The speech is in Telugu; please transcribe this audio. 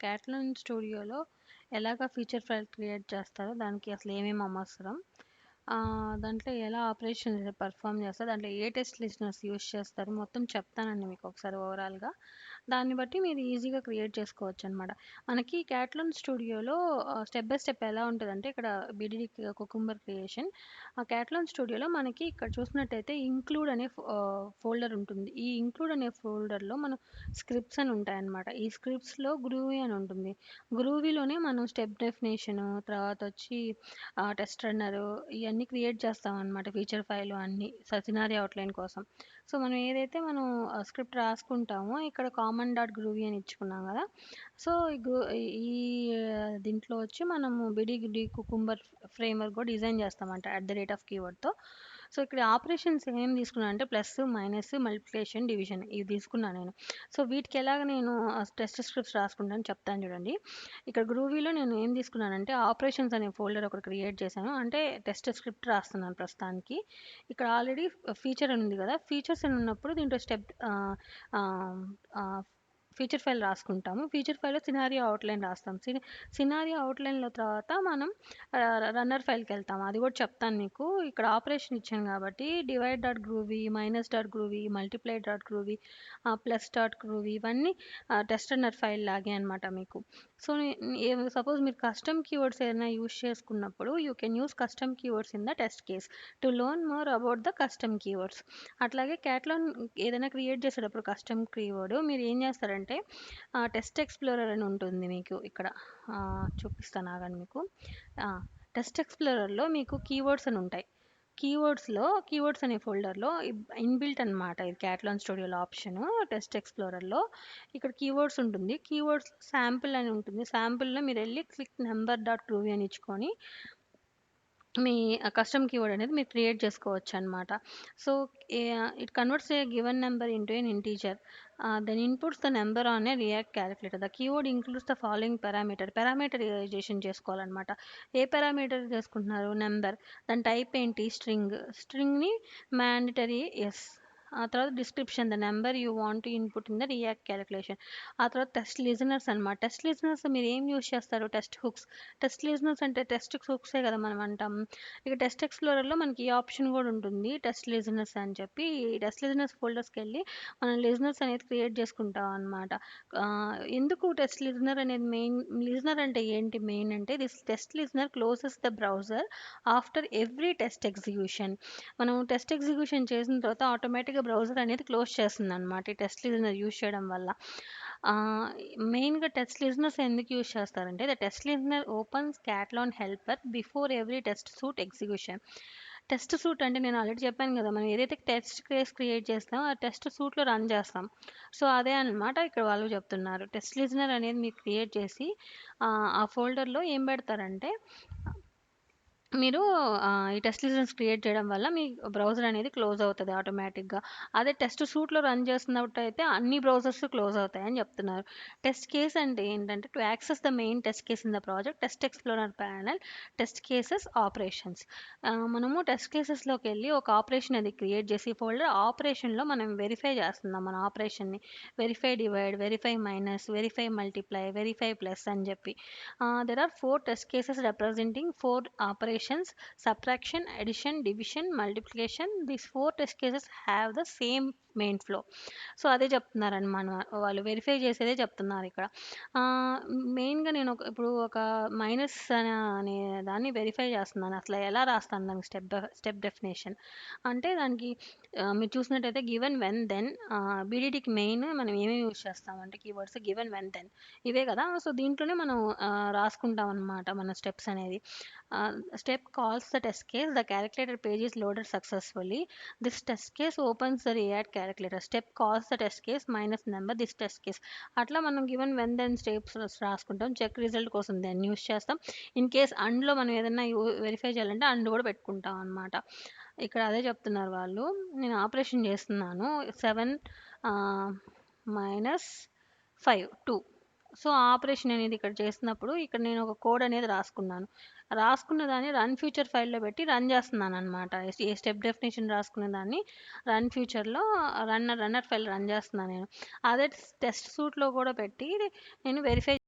క్యాటలాన్ స్టూడియోలో ఎలాగా ఫీచర్ ఫైల్ క్రియేట్ చేస్తారో, దానికి అసలు ఏమేమి అవసరం, దాంట్లో ఎలా ఆపరేషన్స్ పర్ఫామ్ చేస్తారు, దాంట్లో ఏ టెస్ట్ లిస్నర్స్ యూజ్ చేస్తారు, మొత్తం చెప్తానండి మీకు ఒకసారి ఓవరాల్గా. దాన్ని బట్టి మీరు ఈజీగా క్రియేట్ చేసుకోవచ్చు అనమాట. మనకి క్యాటలాన్ స్టూడియోలో స్టెప్ బై స్టెప్ ఎలా ఉంటుందంటే, ఇక్కడ బీడీడీ కుకుంబర్ క్రియేషన్, ఆ క్యాటలాన్ స్టూడియోలో మనకి ఇక్కడ చూసినట్టయితే ఇంక్లూడ్ అనే ఫోల్డర్ ఉంటుంది. ఈ ఇంక్లూడ్ అనే ఫోల్డర్లో మనం స్క్రిప్ట్స్ అని ఉంటాయన్నమాట. ఈ స్క్రిప్ట్స్లో గ్రూవీ అని ఉంటుంది. గ్రూవీలోనే మనం స్టెప్ డెఫినేషను, తర్వాత వచ్చి టెస్ట్ రన్నరు, ఇవన్నీ క్రియేట్ చేస్తాం అనమాట. ఫీచర్ ఫైల్ అన్నీ సినారీ అవుట్లైన్ కోసం. సో మనం ఏదైతే మనం స్క్రిప్ట్ రాసుకుంటామో, ఇక్కడ కామన్ డాట్ గ్రూవీ అని ఇచ్చుకున్నాం కదా. సో ఈ దీంట్లో వచ్చి మనము బిడి కుకుంబర్ ఫ్రేమ్వర్క్ కూడా డిజైన్ చేస్తామంట @కీవర్డ్తో. సో ఇక్కడ ఆపరేషన్స్ ఏం తీసుకున్నా అంటే ప్లస్, మైనస్, మల్టిప్లికేషన్, డివిజన్ ఇవి తీసుకున్నాను నేను. సో వీటికి ఎలాగ నేను టెస్ట్ స్క్రిప్ట్స్ రాసుకుంటాను చెప్తాను చూడండి. ఇక్కడ గ్రూవీలో నేను ఏం తీసుకున్నానంటే ఆపరేషన్స్ అనే ఫోల్డర్ ఒకటి క్రియేట్ చేశాను. అంటే టెస్ట్ స్క్రిప్ట్ రాస్తున్నాను ప్రస్తుతానికి. ఇక్కడ ఆల్రెడీ ఫీచర్ అని ఉంది కదా, ఫీచర్స్ అని ఉన్నప్పుడు దీంట్లో స్టెప్ ఫీచర్ ఫైల్ రాసుకుంటాము. ఫీచర్ ఫైల్లో సినారియో అవుట్లైన్ రాస్తాం. సినారియో అవుట్లైన్లో తర్వాత మనం రన్నర్ ఫైల్కి వెళ్తాం. అది కూడా చెప్తాను మీకు. ఇక్కడ ఆపరేషన్ ఇచ్చాను కాబట్టి divide dot groovy, minus dot groovy, multiply dot groovy, plus dot groovy, ఇవన్నీ టెస్ట్ రన్నర్ ఫైల్ లాగే అనమాట మీకు. సో సపోజ్ మీరు కస్టమ్ కీవర్డ్స్ ఏదైనా యూస్ చేసుకున్నప్పుడు you can use custom keywords in the test case to learn more about the custom keywords. అట్లాగే క్యాట్లాన్ ఏదైనా క్రియేట్ చేసేటప్పుడు కస్టమ్ కీవర్డ్ మీరు ఏం చేస్తారంటే, టెస్ట్ ఎక్స్ప్లోరర్ అని ఉంటుంది మీకు ఇక్కడ. చూపిస్తాను ఆగండి మీకు. టెస్ట్ ఎక్స్ప్లోరర్లో మీకు కీవర్డ్స్ అని ఉంటాయి. కీవర్డ్స్ అనే ఫోల్డర్లో ఇన్బిల్ట్ అనమాట ఇది క్యాటలాన్ స్టూడియోలో ఆప్షన్. టెస్ట్ ఎక్స్ప్లోరర్లో ఇక్కడ కీవర్డ్స్ ఉంటుంది. కీవర్డ్స్ శాంపిల్ అని ఉంటుంది. శాంపిల్లో మీరు వెళ్ళి క్లిక్ నెంబర్ డాట్ గ్రూవీ అని ఇచ్చుకొని మీ కస్టమ్ కీవర్డ్ అనేది మీరు క్రియేట్ చేసుకోవచ్చు అనమాట. So it converts a given number into an integer, then inputs the number on a react calculator. The keyword includes the following parameterization చేసుకోవాలన్నమాట. ఏ పారామీటర్ చేసుకుంటున్నారు? నెంబర్. దాని టైప్ ఏంటి? స్ట్రింగ్ని మ్యాండటరీ ఎస్. ఆ తర్వాత description, the number you want to input in the react calculation. ఆ తర్వాత టెస్ట్ లిజనర్స్ అనమాట. టెస్ట్ లిజనర్స్ మీరు ఏం యూస్ చేస్తారు? Test hooks. టెస్ట్ లిజనర్స్ అంటే టెస్ట్ హుక్సే కదా మనం అంటాం. ఇక టెస్ట్ ఎక్స్ప్లోరర్లో మనకి ఈ ఆప్షన్ కూడా ఉంటుంది, టెస్ట్ లిజనర్స్ అని చెప్పి. టెస్ట్ లిజనర్స్ ఫోల్డర్స్కి వెళ్ళి మనం లిజనర్స్ అనేది క్రియేట్ చేసుకుంటాం అనమాట. ఎందుకు టెస్ట్ లిజనర్ అనేది మెయిన్? లిజనర్ అంటే ఏంటి? మెయిన్ అంటే this test listener closes the browser after every test execution. మనం టెస్ట్ ఎగ్జిక్యూషన్ చేసిన తర్వాత ఆటోమేటిక్గా బ్రౌజర్ అనేది క్లోజ్ చేస్తుంది అనమాట ఈ టెస్ట్ లిజనర్ యూజ్ చేయడం వల్ల. మెయిన్గా టెస్ట్ లిజనర్స్ ఎందుకు యూజ్ చేస్తారంటే, the test listener opens Katalon helper before every test suite execution. Test suite అంటే నేను ఆల్రెడీ చెప్పాను కదా, మనం ఏదైతే టెస్ట్ కేస్ క్రియేట్ చేస్తామో ఆ టెస్ట్ సూట్లో రన్ చేస్తాం. సో అదే అనమాట ఇక్కడ వాళ్ళు చెప్తున్నారు. టెస్ట్ లిజనర్ అనేది మీరు క్రియేట్ చేసి ఆ ఫోల్డర్లో ఏం పెడతారంటే, మీరు ఈ టెస్ట్ లిజనర్స్ క్రియేట్ చేయడం వల్ల మీ బ్రౌజర్ అనేది క్లోజ్ అవుతుంది ఆటోమేటిక్గా. అదే టెస్ట్ సూట్లో రన్ చేస్తున్నట్టు అయితే అన్ని బ్రౌజర్స్ క్లోజ్ అవుతాయని చెప్తున్నారు. టెస్ట్ కేస్ అంటే ఏంటంటే, to access the main test case in the project, test explorer panel, test cases, operations. మనము టెస్ట్ కేసెస్లోకి వెళ్ళి ఒక ఆపరేషన్ అది క్రియేట్ చేసి ఫోల్డర్ ఆపరేషన్లో మనం వెరిఫై చేస్తున్నాం మన ఆపరేషన్ని. Verify divide, verify minus, verify multiply, verify plus అని చెప్పి. There are 4 test cases representing 4 operations: subtraction, addition, division, multiplication. These 4 test cases have the same main flow. So అదే చెప్తున్నారనమాట, వాళ్ళు వెరిఫై చేసేదే చెప్తున్నారు ఇక్కడ. మెయిన్గా నేను ఇప్పుడు ఒక మైనస్ అనే దాన్ని వెరిఫై చేస్తున్నాను. అసలు ఎలా రాస్తాను దానికి స్టెప్ డెఫినేషన్ అంటే, దానికి మీరు చూసినట్టయితే గివెన్ వెన్ దెన్, బీడీడీకి మెయిన్ మనం ఏమేమి యూజ్ చేస్తామంటే కీవర్డ్స్ గివెన్ వెన్ దెన్ ఇవే కదా. సో దీంట్లోనే మనం రాసుకుంటాం అనమాట మన స్టెప్స్ అనేది. Step calls the test case, the calculator page is loaded successfully, this test case opens the react calculator. Step calls the test case minus number this test case. అట్లా మనం గివెన్ వెన్ దెన్ స్టెప్స్ రాసుకుంటాం. చెక్ రిజల్ట్ కోసం దెన్ యూస్ చేస్తాం. ఇన్ కేస్ అండ్లో మనం ఏదైనా వెరిఫై చేయాలంటే అండ్ కూడా పెట్టుకుంటాం అనమాట. ఇక్కడ అదే చెప్తున్నారు వాళ్ళు. నేను ఆపరేషన్ చేస్తున్నాను 7 మైనస్ 5 2. సో ఆపరేషన్ అనేది ఇక్కడ చేసినప్పుడు ఇక్కడ నేను ఒక కోడ్ అనేది రాసుకున్న దాన్ని రన్ ఫ్యూచర్ ఫైల్లో పెట్టి రన్ చేస్తున్నాను అనమాట. ఏ స్టెప్ డెఫినేషన్ రాసుకున్న దాన్ని రన్ ఫ్యూచర్లో రన్నర్ ఫైల్ రన్ చేస్తున్నాను నేను. అదే టెస్ట్ సూట్లో కూడా పెట్టి నేను వెరిఫై